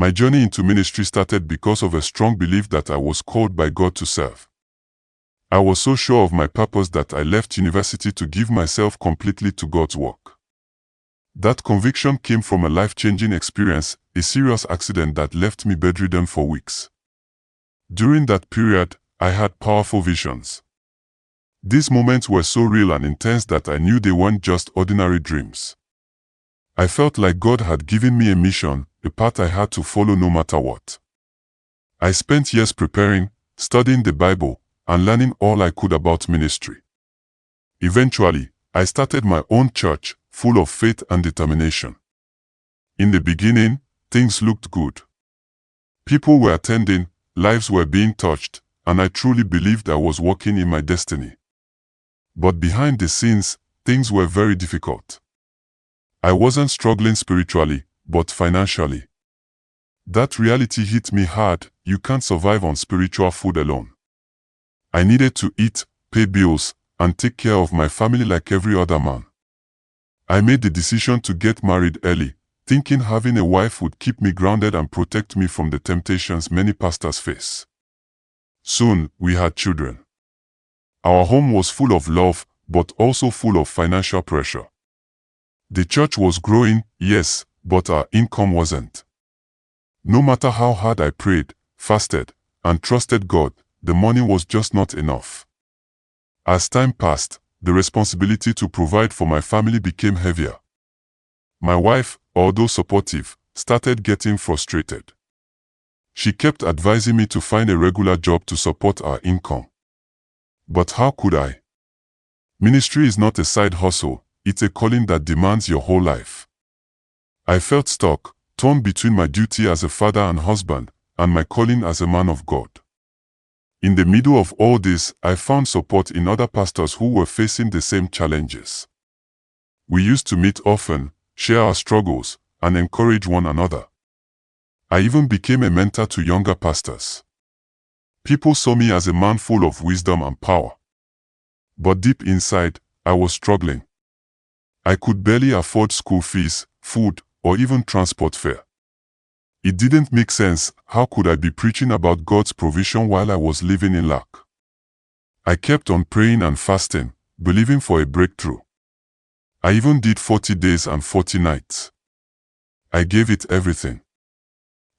My journey into ministry started because of a strong belief that I was called by God to serve. I was so sure of my purpose that I left university to give myself completely to God's work. That conviction came from a life-changing experience, a serious accident that left me bedridden for weeks. During that period, I had powerful visions. These moments were so real and intense that I knew they weren't just ordinary dreams. I felt like God had given me a mission, a path I had to follow no matter what. I spent years preparing, studying the Bible, and learning all I could about ministry. Eventually, I started my own church, full of faith and determination. In the beginning, things looked good. People were attending, lives were being touched, and I truly believed I was walking in my destiny. But behind the scenes, things were very difficult. I wasn't struggling spiritually, but financially. That reality hit me hard. You can't survive on spiritual food alone. I needed to eat, pay bills, and take care of my family like every other man. I made the decision to get married early, thinking having a wife would keep me grounded and protect me from the temptations many pastors face. Soon, we had children. Our home was full of love, but also full of financial pressure. The church was growing, yes, but our income wasn't. No matter how hard I prayed, fasted, and trusted God, the money was just not enough. As time passed, the responsibility to provide for my family became heavier. My wife, although supportive, started getting frustrated. She kept advising me to find a regular job to support our income. But how could I? Ministry is not a side hustle, it's a calling that demands your whole life. I felt stuck, torn between my duty as a father and husband, and my calling as a man of God. In the middle of all this, I found support in other pastors who were facing the same challenges. We used to meet often, share our struggles, and encourage one another. I even became a mentor to younger pastors. People saw me as a man full of wisdom and power. But deep inside, I was struggling. I could barely afford school fees, food, or even transport fare. It didn't make sense. How could I be preaching about God's provision while I was living in lack? I kept on praying and fasting, believing for a breakthrough. I even did 40 days and 40 nights. I gave it everything.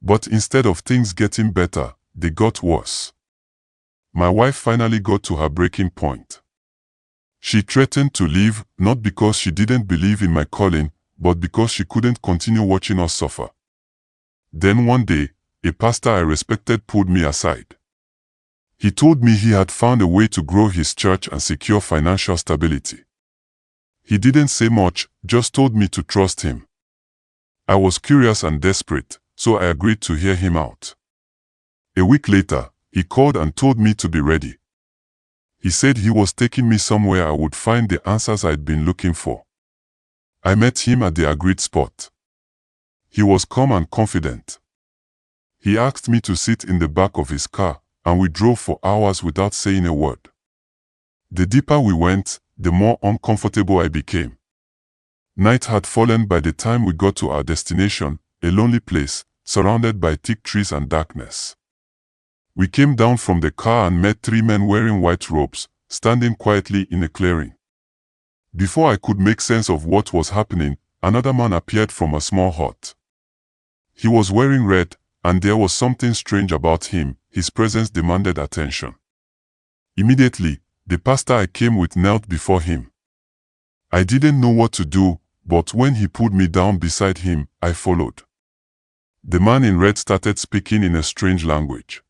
But instead of things getting better, they got worse. My wife finally got to her breaking point. She threatened to leave, not because she didn't believe in my calling, but because she couldn't continue watching us suffer. Then one day, a pastor I respected pulled me aside. He told me he had found a way to grow his church and secure financial stability. He didn't say much, just told me to trust him. I was curious and desperate, so I agreed to hear him out. A week later, he called and told me to be ready. He said he was taking me somewhere I would find the answers I'd been looking for. I met him at the agreed spot. He was calm and confident. He asked me to sit in the back of his car, and we drove for hours without saying a word. The deeper we went, the more uncomfortable I became. Night had fallen by the time we got to our destination, a lonely place, surrounded by thick trees and darkness. We came down from the car and met 3 men wearing white robes, standing quietly in a clearing. Before I could make sense of what was happening, another man appeared from a small hut. He was wearing red, and there was something strange about him. His presence demanded attention. Immediately, the pastor I came with knelt before him. I didn't know what to do, but when he pulled me down beside him, I followed. The man in red started speaking in a strange language.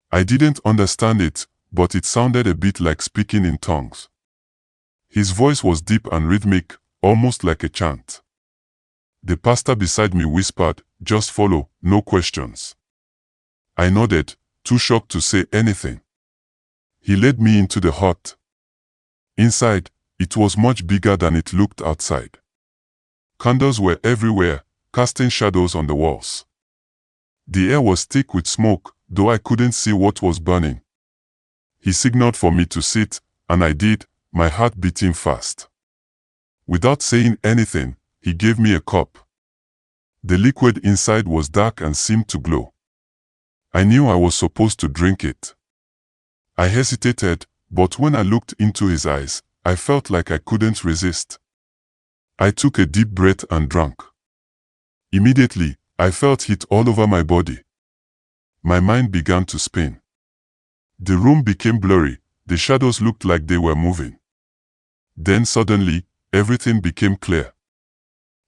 I didn't understand it, but it sounded a bit like speaking in tongues. His voice was deep and rhythmic, almost like a chant. The pastor beside me whispered, "Just follow, no questions." I nodded, too shocked to say anything. He led me into the hut. Inside, it was much bigger than it looked outside. Candles were everywhere, casting shadows on the walls. The air was thick with smoke, though I couldn't see what was burning. He signaled for me to sit, and I did, my heart beating fast. Without saying anything, he gave me a cup. The liquid inside was dark and seemed to glow. I knew I was supposed to drink it. I hesitated, but when I looked into his eyes, I felt like I couldn't resist. I took a deep breath and drank. Immediately, I felt heat all over my body. My mind began to spin. The room became blurry, the shadows looked like they were moving. Then suddenly, everything became clear.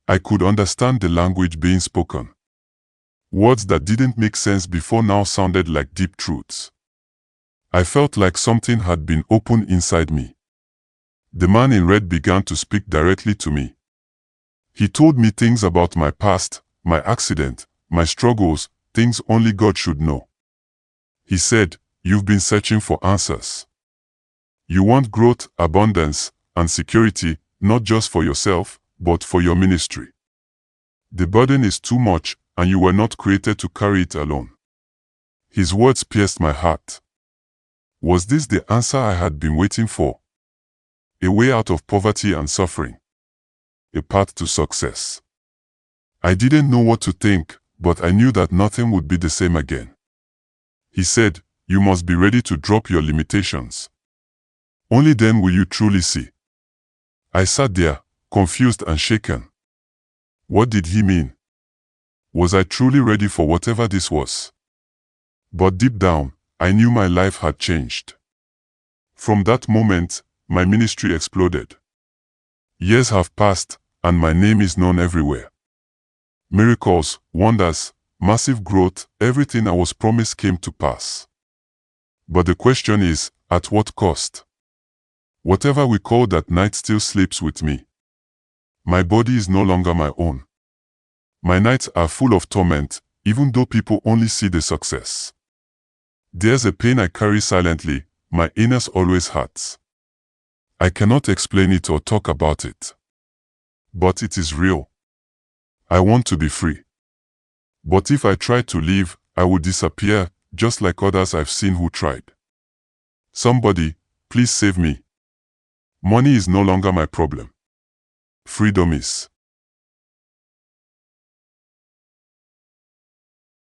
I could understand the language being spoken. Words that didn't make sense before now sounded like deep truths. I felt like something had been opened inside me. The man in red began to speak directly to me. He told me things about my past, my accident, my struggles, things only God should know. He said, "You've been searching for answers. You want growth, abundance, and security, not just for yourself, but for your ministry. The burden is too much, and you were not created to carry it alone." His words pierced my heart. Was this the answer I had been waiting for? A way out of poverty and suffering. A path to success. I didn't know what to think, but I knew that nothing would be the same again. He said, "You must be ready to drop your limitations. Only then will you truly see." I sat there, confused and shaken. What did he mean? Was I truly ready for whatever this was? But deep down, I knew my life had changed. From that moment, my ministry exploded. Years have passed, and my name is known everywhere. Miracles, wonders, massive growth, everything I was promised came to pass. But the question is, at what cost? Whatever we call that night still sleeps with me. My body is no longer my own. My nights are full of torment, even though people only see the success. There's a pain I carry silently, my inners always hurts. I cannot explain it or talk about it. But it is real. I want to be free. But if I try to leave, I will disappear, just like others I've seen who tried. Somebody, please save me. Money is no longer my problem. Freedom is.